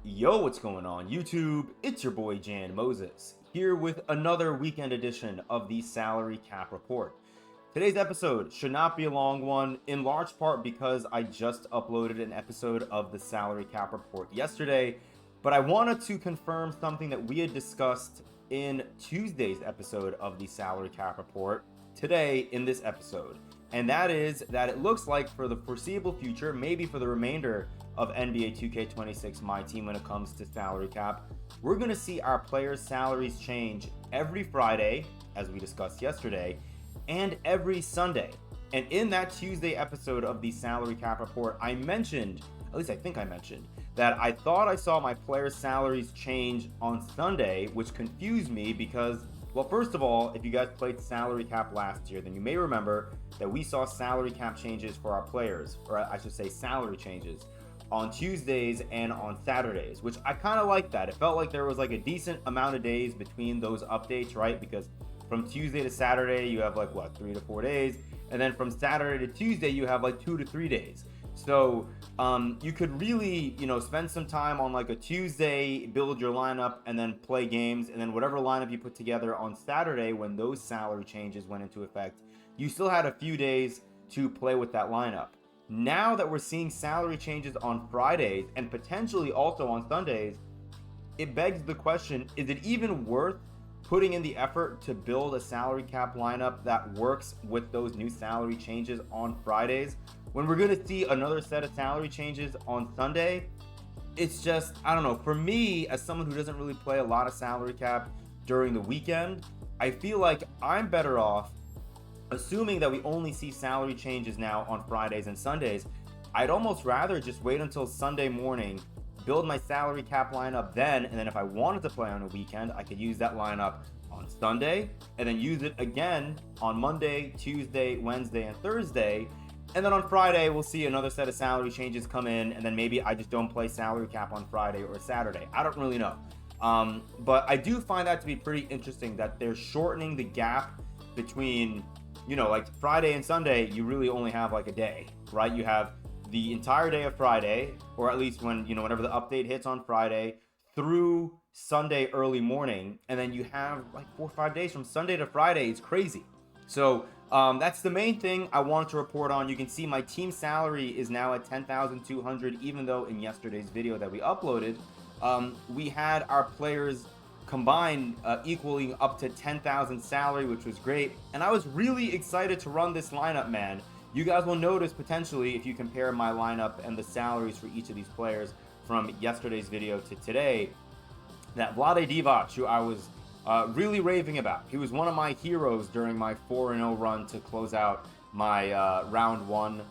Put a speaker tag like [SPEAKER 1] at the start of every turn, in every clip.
[SPEAKER 1] Yo, what's going on YouTube? It's your boy Jan Moses, here with another weekend edition of the Salary Cap Report. Today's episode should not be a long one, in large part because I just uploaded an episode of the Salary Cap Report yesterday, but I wanted to confirm something that we had discussed in Tuesday's episode of the Salary Cap Report today in this episode. And that is that it looks like for the foreseeable future, maybe for the remainder of NBA 2K26 MyTeam when it comes to salary cap, we're going to see our players' salaries change every Friday, as we discussed yesterday, and every Sunday. And in that Tuesday episode of the Salary Cap Report, I mentioned, at least I think I mentioned, that I thought I saw my players' salaries change on Sunday, which confused me because, well, first of all, if you guys played salary cap last year, then you may remember that we saw salary cap changes for our players, or I should say salary changes, on Tuesdays and on Saturdays, which I kind of like that. It felt like there was like a decent amount of days between those updates, right? Because from Tuesday to Saturday, you have like, what, 3 to 4 days? And then from Saturday to Tuesday, you have like 2 to 3 days. So you could really, spend some time on like a Tuesday, build your lineup, and then play games. And then whatever lineup you put together on Saturday when those salary changes went into effect, you still had a few days to play with that lineup. Now that we're seeing salary changes on Fridays and potentially also on Sundays, it begs the question, is it even worth putting in the effort to build a salary cap lineup that works with those new salary changes on Fridays when we're going to see another set of salary changes on Sunday? It's just, I don't know, for me, as someone who doesn't really play a lot of salary cap during the weekend, I feel like I'm better off assuming that we only see salary changes now on Fridays and Sundays. I'd almost rather just wait until Sunday morning, build my salary cap lineup then, and then if I wanted to play on a weekend, I could use that lineup on Sunday, and then use it again on Monday, Tuesday, Wednesday, and Thursday. And then on Friday, we'll see another set of salary changes come in, and then maybe I just don't play salary cap on Friday or Saturday. I don't really know. But I do find that to be pretty interesting that they're shortening the gap between, like Friday and Sunday, you really only have like a day, right? You have the entire day of Friday, or at least whenever the update hits on Friday through Sunday early morning, and then you have like 4 or 5 days from Sunday to Friday. It's crazy. So that's the main thing I wanted to report on. You can see my team salary is now at 10,200, even though in yesterday's video that we uploaded, we had our players combined equaling up to 10,000 salary, which was great. And I was really excited to run this lineup, man. You guys will notice potentially if you compare my lineup and the salaries for each of these players from yesterday's video to today, that Vlade Divac, who I was really raving about. He was one of my heroes during my 4-0 run to close out my round one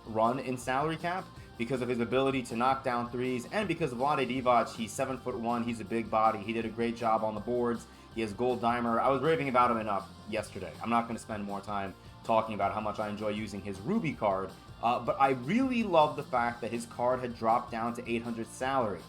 [SPEAKER 1] run in salary cap, because of his ability to knock down threes, and because of Vlade Divac, he's 7'1", he's a big body, he did a great job on the boards, he has gold dimer. I was raving about him enough yesterday. I'm not going to spend more time talking about how much I enjoy using his Ruby card, but I really love the fact that his card had dropped down to 800 salary.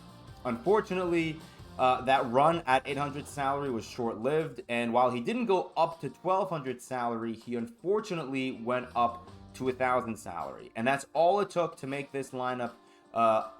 [SPEAKER 1] Unfortunately, that run at 800 salary was short-lived, and while he didn't go up to 1200 salary, he unfortunately went up to 1,000 salary, and that's all it took to make this lineup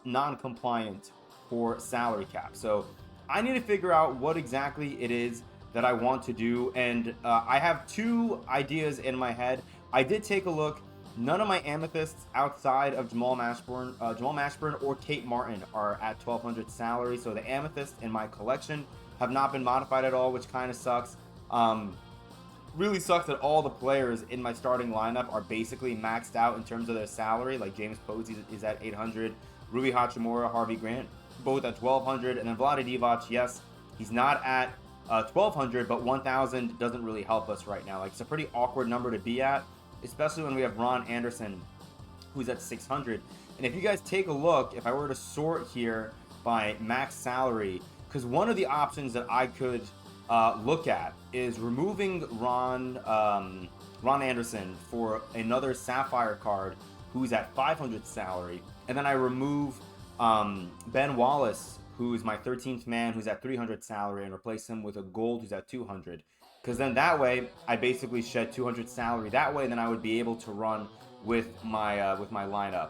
[SPEAKER 1] non-compliant for salary cap. So I need to figure out what exactly it is that I want to do, and I have 2 ideas in my head. I did take a look. None of my amethysts outside of Jamal Mashburn or Kate Martin are at 1,200 salary, so the amethysts in my collection have not been modified at all, which kind of sucks. Really sucks that all the players in my starting lineup are basically maxed out in terms of their salary. Like James Posey is at 800, Rui Hachimura, Harvey Grant, both at 1,200, and then Vlade Divac, yes, he's not at 1,200, but 1,000 doesn't really help us right now. Like, it's a pretty awkward number to be at, especially when we have Ron Anderson, who's at 600. And if you guys take a look, if I were to sort here by max salary, because one of the options that I could look at is removing Ron Anderson for another Sapphire card who's at 500 salary, and then I remove Ben Wallace, who's my 13th man, who's at 300 salary, and replace him with a gold who's at 200, because then that way I basically shed 200 salary that way, and then I would be able to run with my lineup.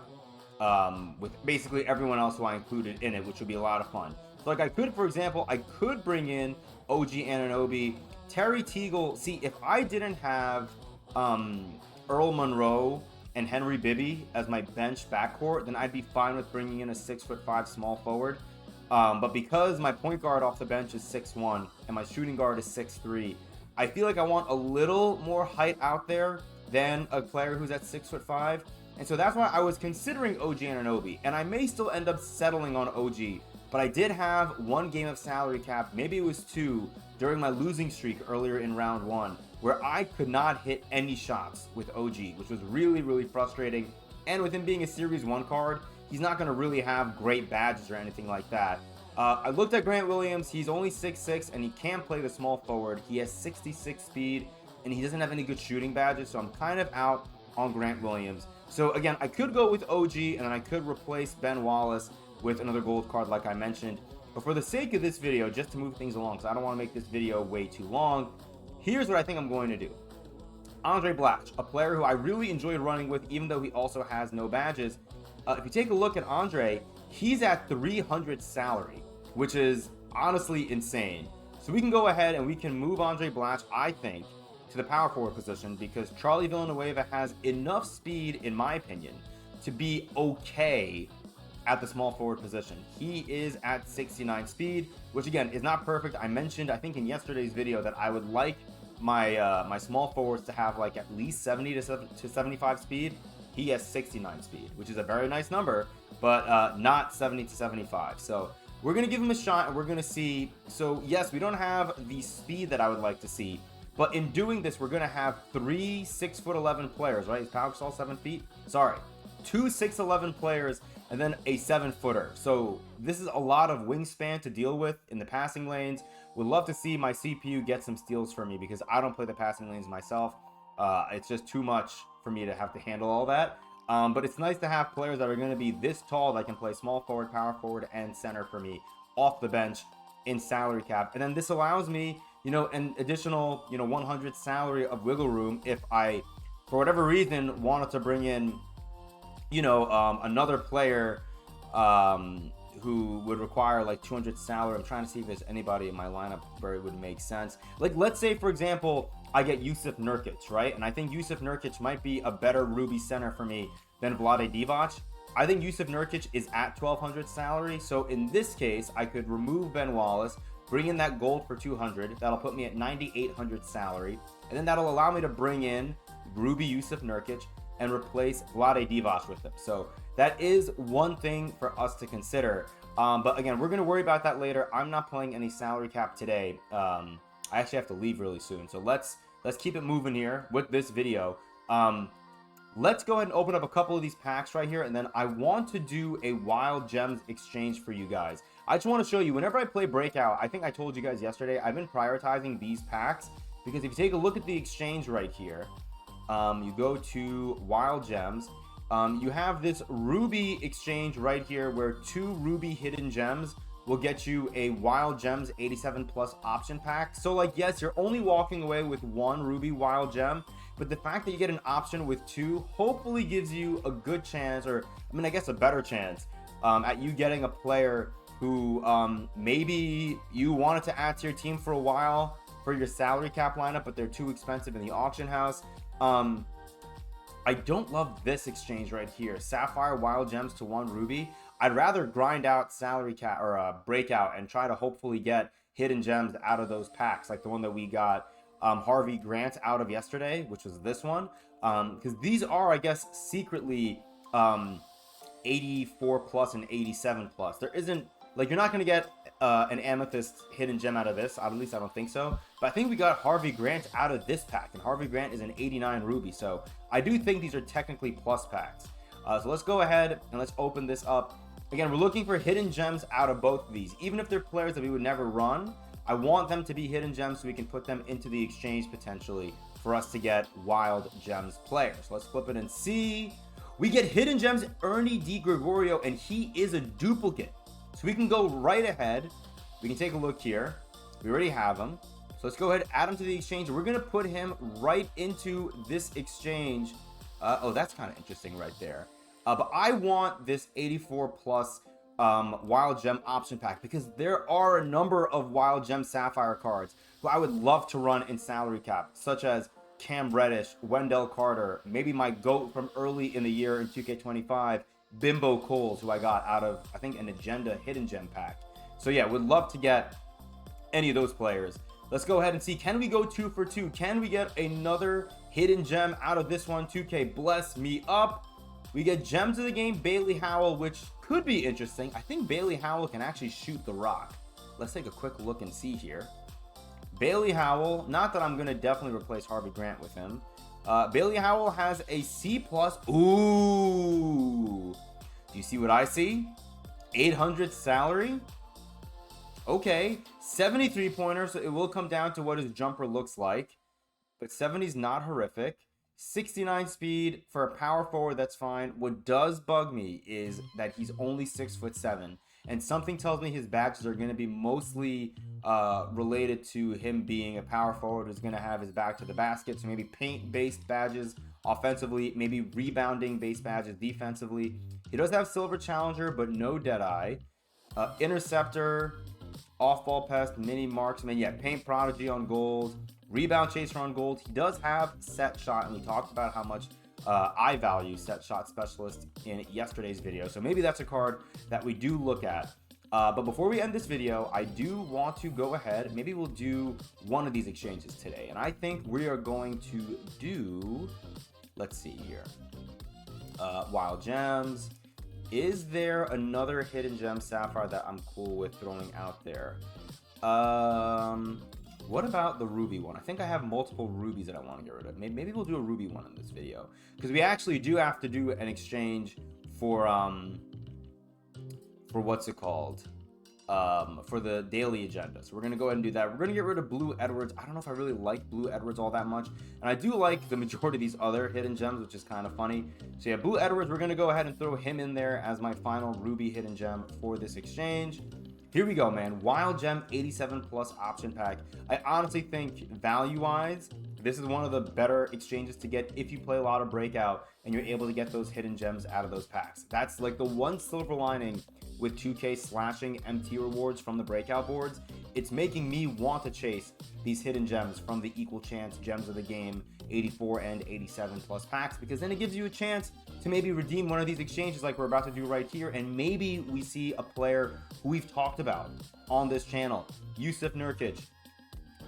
[SPEAKER 1] with basically everyone else who I included in it, which would be a lot of fun. So like I could, for example, I could bring in OG Anunoby, Terry Teagle. See, if I didn't have Earl Monroe and Henry Bibby as my bench backcourt, then I'd be fine with bringing in a 6'5" small forward. But because my point guard off the bench is 6'1" and my shooting guard is 6'3", I feel like I want a little more height out there than a player who's at 6'5". And so that's why I was considering OG Anunoby, and I may still end up settling on OG. But I did have one game of salary cap, maybe it was two, during my losing streak earlier in round one, where I could not hit any shots with OG, which was really, really frustrating. And with him being a Series 1 card, he's not going to really have great badges or anything like that. I looked at Grant Williams. He's only 6'6", and he can play the small forward. He has 66 speed, and he doesn't have any good shooting badges, so I'm kind of out on Grant Williams. So again, I could go with OG, and then I could replace Ben Wallace with another gold card like I mentioned. But for the sake of this video, just to move things along, because I don't want to make this video way too long, here's what I think I'm going to do. Andre Blatch, a player who I really enjoyed running with, even though he also has no badges. If you take a look at Andre, he's at 300 salary, which is honestly insane. So we can go ahead and we can move Andre Blatch, I think, to the power forward position, because Charlie Villanueva has enough speed, in my opinion, to be okay at the small forward position. He is at 69 speed, which again is not perfect. I mentioned, I think in yesterday's video, that I would like my my small forwards to have like at least 70 to 75 speed. He has 69 speed, which is a very nice number, but not 70 to 75. So we're gonna give him a shot, and we're gonna see. So yes, we don't have the speed that I would like to see, but in doing this, we're gonna have 3 6'11" players, right? Is Pau 7 feet? Sorry, 2 6'11" players, and then a 7-footer. So this is a lot of wingspan to deal with in the passing lanes. Would love to see my CPU get some steals for me, because I don't play the passing lanes myself. It's just too much for me to have to handle all that. But it's nice to have players that are going to be this tall that can play small forward, power forward, and center for me off the bench in salary cap. And then this allows me, you know, an additional, 100 salary of wiggle room if I, for whatever reason, wanted to bring in, another player who would require like 200 salary. I'm trying to see if there's anybody in my lineup where it would make sense. Like, let's say, for example, I get Yusuf Nurkic, right? And I think Yusuf Nurkic might be a better Ruby center for me than Vlade Divac. I think Yusuf Nurkic is at 1,200 salary. So in this case, I could remove Ben Wallace, bring in that gold for 200. That'll put me at 9,800 salary. And then that'll allow me to bring in Ruby Yusuf Nurkic and replace Vlade Divac with him. So that is one thing for us to consider. But again, we're going to worry about that later. I'm not playing any salary cap today. I actually have to leave really soon. So let's keep it moving here with this video. Let's go ahead and open up a couple of these packs right here. And then I want to do a Wild Gems exchange for you guys. I just want to show you, whenever I play Breakout, I think I told you guys yesterday, I've been prioritizing these packs. Because if you take a look at the exchange right here, you go to Wild Gems. You have this Ruby exchange right here where 2 Ruby hidden gems will get you a Wild Gems 87 plus option pack. So like, yes, you're only walking away with 1 Ruby Wild Gem, but the fact that you get an option with 2 hopefully gives you a good chance, or I guess a better chance at you getting a player who maybe you wanted to add to your team for a while for your salary cap lineup, but they're too expensive in the auction house. I don't love this exchange right here. Sapphire Wild Gems to 1 Ruby. I'd rather grind out salary cap or Breakout and try to hopefully get hidden gems out of those packs, like the one that we got Harvey Grant out of yesterday, which was this one. Because these are, I guess, secretly 84 plus and 87 plus. There isn't, like, you're not going to get an Amethyst hidden gem out of this. At least I don't think so. But I think we got Harvey Grant out of this pack, and Harvey Grant is an 89 Ruby. So I do think these are technically plus packs. So let's go ahead and let's open this up. Again, we're looking for hidden gems out of both of these. Even if they're players that we would never run, I want them to be hidden gems so we can put them into the exchange potentially for us to get Wild Gems players. So let's flip it and see. We get hidden gems Ernie DiGregorio, and he is a duplicate. So we can go right ahead. We can take a look here. We already have him. So let's go ahead and add him to the exchange. We're going to put him right into this exchange. Oh, that's kind of interesting right there. But I want this 84 plus wild gem option pack because there are a number of wild gem sapphire cards who I would love to run in salary cap, such as Cam Reddish, Wendell Carter, maybe my GOAT from early in the year in 2K25, Bimbo Coles, who I got out of, I think, an Agenda hidden gem pack. So yeah, would love to get any of those players. Let's go ahead and see, can we go 2 for 2? Can we get another hidden gem out of this one? 2K, bless me up. We get Gems of the Game, Bailey Howell, which could be interesting. I think Bailey Howell can actually shoot the rock. Let's take a quick look and see here. Bailey Howell, not that I'm going to definitely replace Harvey Grant with him. Bailey Howell has a C+. Ooh. Do you see what I see? 800 salary. Okay, 73 pointer, so it will come down to what his jumper looks like. But 70 is not horrific. 69 speed for a power forward, that's fine. What does bug me is that he's only 6'7", and something tells me his badges are going to be mostly related to him being a power forward who's going to have his back to the basket. So maybe paint-based badges offensively, maybe rebounding-based badges defensively. He does have Silver Challenger, but no Deadeye. Interceptor, off-ball pest, mini marksman, yeah, paint prodigy on gold. Rebound chaser on gold. He does have set shot, and we talked about how much I value set shot specialist in yesterday's video. So maybe that's a card that we do look at. But before we end this video, I do want to go ahead. Maybe we'll do one of these exchanges today. And I think we are going to do, let's see here. Wild Gems. Is there another hidden gem sapphire that I'm cool with throwing out there? What about the ruby one? I think I have multiple rubies that I want to get rid of. Maybe we'll do a ruby one in this video, because we actually do have to do an exchange for what's it called? For the daily agenda. So we're gonna go ahead and do that. We're gonna get rid of Blue Edwards. I don't know if I really like Blue Edwards all that much, and I do like the majority of these other hidden gems, which is kind of funny. So yeah, Blue Edwards, we're gonna go ahead and throw him in there as my final ruby hidden gem for this exchange. Here we go, man. Wild Gem 87 plus option pack. I honestly think value-wise, this is one of the better exchanges to get if you play a lot of breakout and you're able to get those hidden gems out of those packs. That's like the one silver lining with 2K slashing MT rewards from the breakout boards. It's making me want to chase these hidden gems from the equal chance gems of the game 84 and 87 plus packs, because then it gives you a chance to maybe redeem one of these exchanges like we're about to do right here, and maybe we see a player who we've talked about on this channel, Yusuf Nurkic,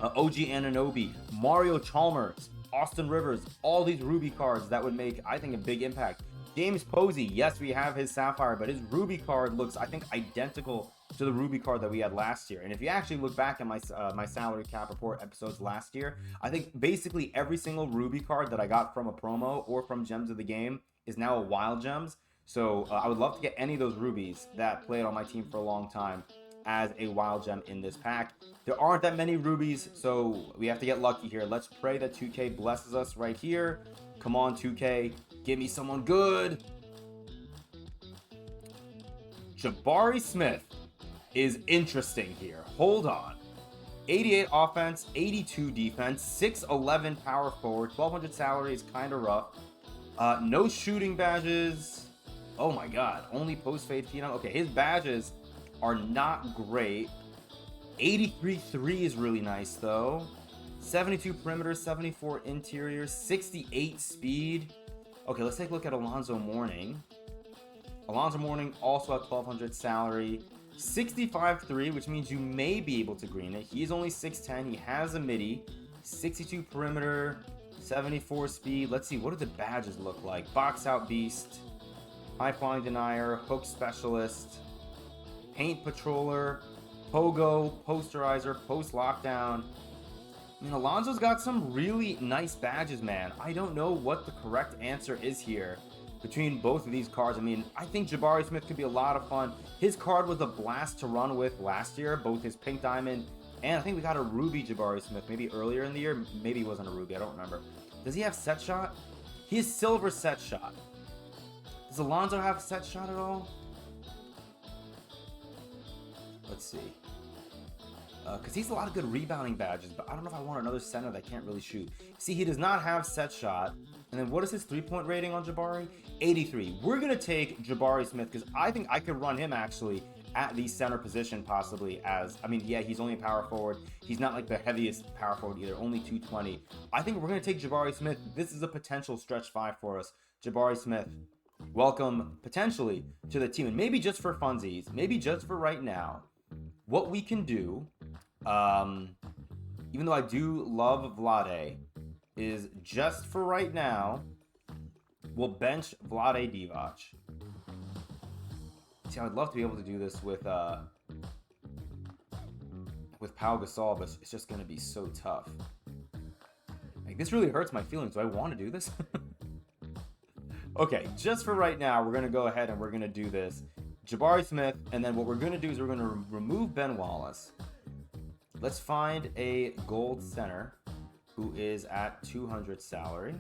[SPEAKER 1] OG Anunoby, Mario Chalmers, Austin Rivers, all these ruby cards that would make, I think, a big impact. James Posey, yes, we have his sapphire, but his ruby card looks, I think, identical to the ruby card that we had last year. And if you actually look back at my my salary cap report episodes last year, I think basically every single ruby card that I got from a promo or from Gems of the Game is now a wild gems. So I would love to get any of those rubies that played on my team for a long time as a wild gem in this pack. There aren't that many rubies, so we have to get lucky here. Let's pray that 2K blesses us right here. Come on, 2K, give me someone good. Jabari Smith is interesting here. Hold on. 88 offense, 82 defense, 6'11 power forward, 1200 salary is kind of rough. No shooting badges. Oh my god, only post fade phenom. Okay, his badges are not great. 83-3 is really nice though. 72 perimeter, 74 interior, 68 speed. Okay, let's take a look at Alonzo Mourning. Alonzo Mourning also at 1200 salary. 65-3, which means you may be able to green it. He is only 6'10. He has a midi. 62 perimeter, 74 speed. Let's see, what do the badges look like? Box out beast, high flying denier, hook specialist, paint patroller, pogo, posterizer, post lockdown. I mean, Alonzo's got some really nice badges, man. I don't know what the correct answer is here between both of these cards. I mean, I think Jabari Smith could be a lot of fun. His card was a blast to run with last year, both his pink diamond and I think we got a ruby Jabari Smith maybe earlier in the year. Maybe it wasn't a ruby, I don't remember. Does he have set shot? He has silver set shot. Does Alonzo have set shot at all? Let's see. Because he's a lot of good rebounding badges, but I don't know if I want another center that can't really shoot. See, he does not have set shot, And then what is his 3-point rating on Jabari? 83. We're going to take Jabari Smith because I think I could run him actually at the center position possibly as, I mean, yeah, he's only a power forward. He's not like the heaviest power forward either, only 220. I think we're going to take Jabari Smith. This is a potential stretch 5 for us. Jabari Smith, welcome potentially to the team. And maybe just for funsies, maybe just for right now, what we can do, even though I do love Vlade, is just for right now, we'll bench Vlade Divac. See, I'd love to be able to do this with Pau Gasol, but it's just going to be so tough. Like, this really hurts my feelings. Do I want to do this? Okay, just for right now, we're going to go ahead and we're going to do this. Jabari Smith, and then what we're going to do is we're going to remove Ben Wallace. Let's find a gold center who is at 200 salary.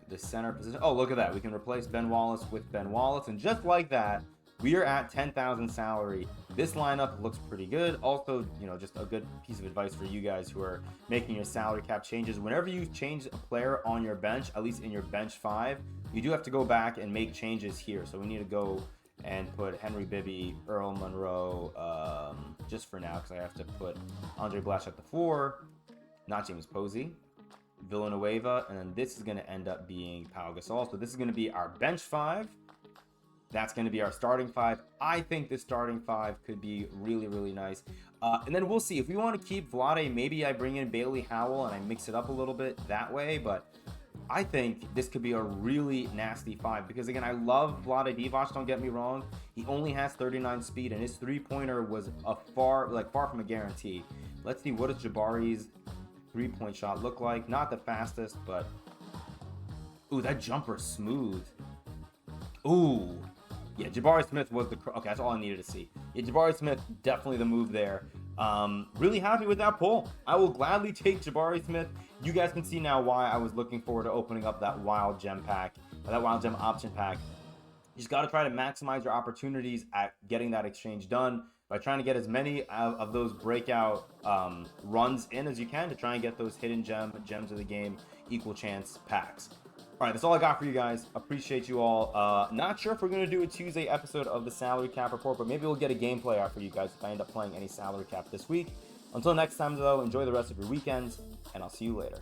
[SPEAKER 1] The center position. Oh, look at that. We can replace Ben Wallace with Ben Wallace. And just like that, we are at 10,000 salary. This lineup looks pretty good. Also, you know, just a good piece of advice for you guys who are making your salary cap changes. Whenever you change a player on your bench, at least in your bench 5, you do have to go back and make changes here. So we need to go and put Henry Bibby, Earl Monroe, just for now, because I have to put Andre Blash at the 4, not James Posey, Villanueva, and then this is going to end up being Pau Gasol. So this is going to be our bench 5. That's going to be our starting 5. I think this starting 5 could be really, really nice. And then we'll see. If we want to keep Vlade, maybe I bring in Bailey Howell and I mix it up a little bit that way, but I think this could be a really nasty 5 because, again, I love Vlade Divac, don't get me wrong. He only has 39 speed, and his three-pointer was far from a guarantee. Let's see, what does Jabari's three-point shot look like? Not the fastest, but... Ooh, that jumper smooth. Ooh. Yeah, Jabari Smith was the... Okay, that's all I needed to see. Yeah, Jabari Smith, definitely the move there. Really happy with that pull. I will gladly take Jabari Smith. You guys can see now why I was looking forward to opening up that wild gem pack, that wild gem option pack. You just got to try to maximize your opportunities at getting that exchange done by trying to get as many of those breakout runs in as you can to try and get those hidden gems of the game, equal chance packs. All right, that's all I got for you guys. Appreciate you all. Not sure if we're going to do a Tuesday episode of the Salary Cap Report, but maybe we'll get a gameplay out for you guys if I end up playing any salary cap this week. Until next time, though, enjoy the rest of your weekends, and I'll see you later.